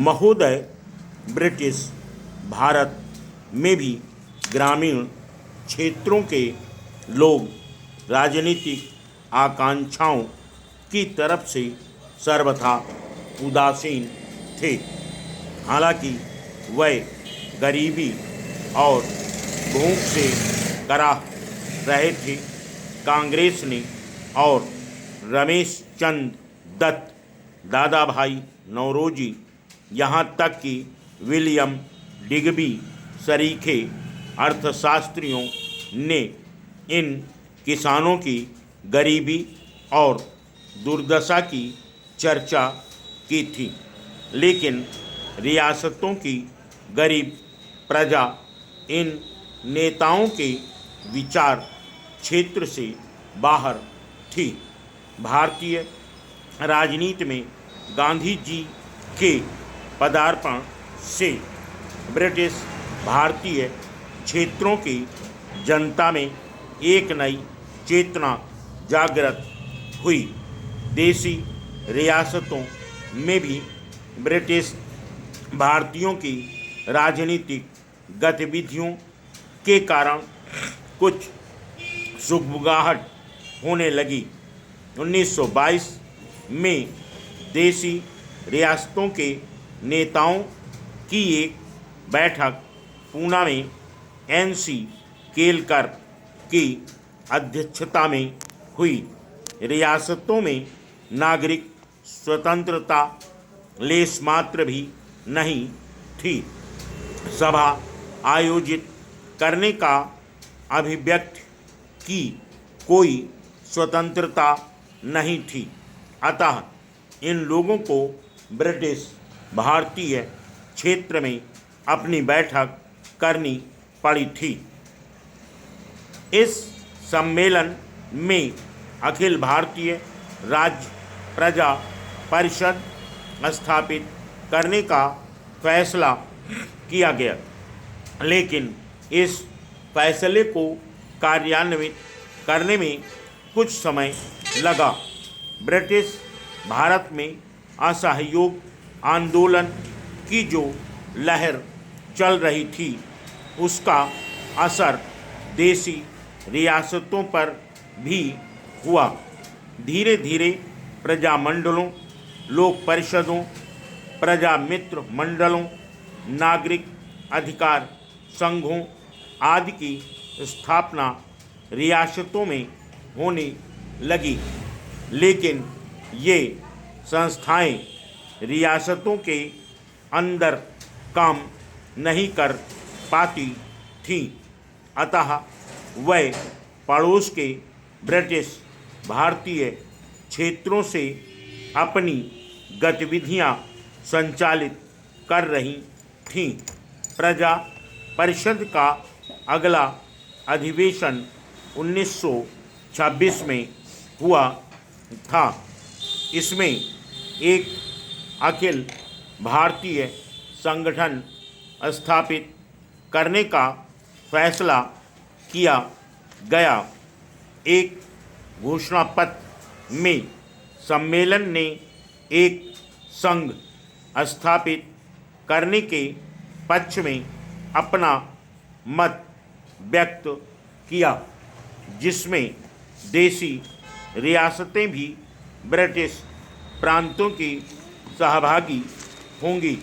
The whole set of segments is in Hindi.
महोदय, ब्रिटिश भारत में भी ग्रामीण क्षेत्रों के लोग राजनीतिक आकांक्षाओं की तरफ से सर्वथा उदासीन थे। हालांकि वे गरीबी और भूख से कराह रहे थे। कांग्रेस ने और रमेश चंद दत्त, दादा भाई नौरोजी, यहाँ तक कि विलियम डिग्बी सरीखे अर्थशास्त्रियों ने इन किसानों की गरीबी और दुर्दशा की चर्चा की थी। लेकिन रियासतों की गरीब प्रजा इन नेताओं के विचार क्षेत्र से बाहर थी। भारतीय राजनीति में गांधी जी के पदार्पण से ब्रिटिश भारतीय क्षेत्रों की जनता में एक नई चेतना जागृत हुई। देसी रियासतों में भी ब्रिटिश भारतीयों की राजनीतिक गतिविधियों के कारण कुछ सुगबुगाहट होने लगी। 1922 में देसी रियासतों के नेताओं की एक बैठक पूना में एन.सी. केलकर की अध्यक्षता में हुई। रियासतों में नागरिक स्वतंत्रता लेशमात्र भी नहीं थी। सभा आयोजित करने का अभिव्यक्ति की कोई स्वतंत्रता नहीं थी। अतः इन लोगों को ब्रिटिश भारतीय क्षेत्र में अपनी बैठक करनी पड़ी थी। इस सम्मेलन में अखिल भारतीय राज्य प्रजा परिषद स्थापित करने का फैसला किया गया। लेकिन इस फैसले को कार्यान्वित करने में कुछ समय लगा। ब्रिटिश भारत में असहयोग आंदोलन की जो लहर चल रही थी, उसका असर देसी रियासतों पर भी हुआ। धीरे धीरे प्रजामंडलों, लोक परिषदों, प्रजा मित्र मंडलों, नागरिक अधिकार संघों आदि की स्थापना रियासतों में होने लगी। लेकिन ये संस्थाएं रियासतों के अंदर काम नहीं कर पाती थीं। अतः वह पड़ोस के ब्रिटिश भारतीय क्षेत्रों से अपनी गतिविधियां संचालित कर रही थीं। प्रजा परिषद का अगला अधिवेशन 1926 में हुआ था। इसमें एक अखिल भारतीय संगठन स्थापित करने का फैसला किया गया। एक घोषणा पत्र में सम्मेलन ने एक संघ स्थापित करने के पक्ष में अपना मत व्यक्त किया, जिसमें देसी रियासतें भी ब्रिटिश प्रांतों की सहभागी होंगी।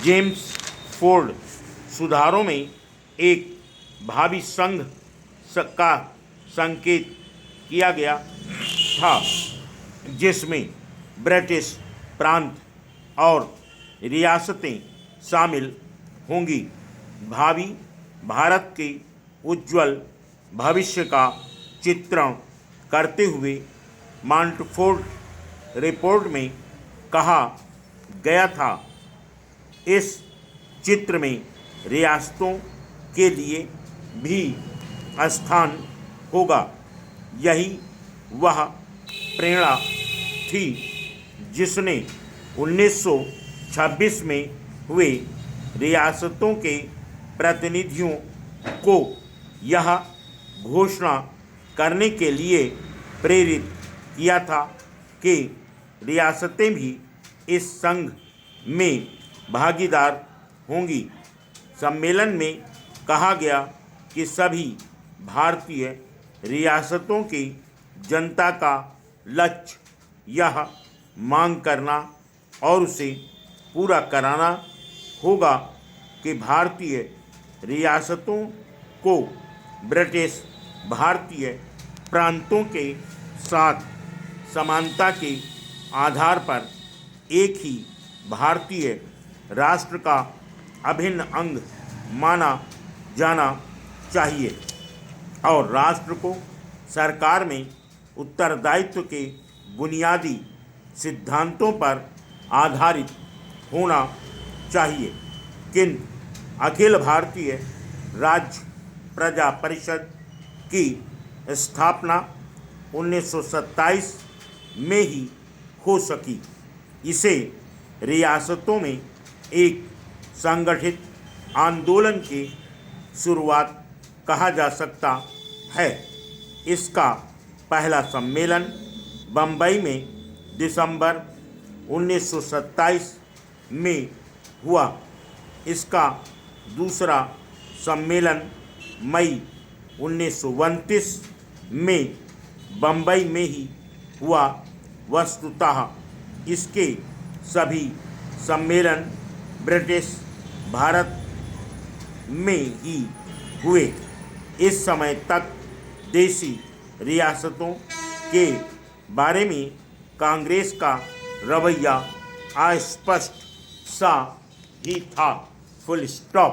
जेम्स फोर्ड सुधारों में एक भावी संघ का संकेत किया गया था, जिसमें ब्रिटिश प्रांत और रियासतें शामिल होंगी। भावी भारत के उज्ज्वल भविष्य का चित्रण करते हुए मॉन्टफोर्ट रिपोर्ट में कहा गया था, इस चित्र में रियासतों के लिए भी स्थान होगा। यही वह प्रेरणा थी जिसने 1926 में हुए रियासतों के प्रतिनिधियों को यह घोषणा करने के लिए प्रेरित किया था कि रियासतें भी इस संघ में भागीदार होंगी। सम्मेलन में कहा गया कि सभी भारतीय रियासतों की जनता का लक्ष्य यह मांग करना और उसे पूरा कराना होगा कि भारतीय रियासतों को ब्रिटिश भारतीय प्रांतों के साथ समानता के आधार पर एक ही भारतीय राष्ट्र का अभिन्न अंग माना जाना चाहिए और राष्ट्र को सरकार में उत्तरदायित्व के बुनियादी सिद्धांतों पर आधारित होना चाहिए। किंतु अखिल भारतीय राज्य प्रजा परिषद की स्थापना 1927 में ही हो सकी। इसे रियासतों में एक संगठित आंदोलन की शुरुआत कहा जा सकता है। इसका पहला सम्मेलन बम्बई में दिसंबर 1927 में हुआ। इसका दूसरा सम्मेलन मई 1929 में बम्बई में ही हुआ। वस्तुतः इसके सभी सम्मेलन ब्रिटिश भारत में ही हुए। इस समय तक देशी रियासतों के बारे में कांग्रेस का रवैया अस्पष्ट सा ही था। Full stop.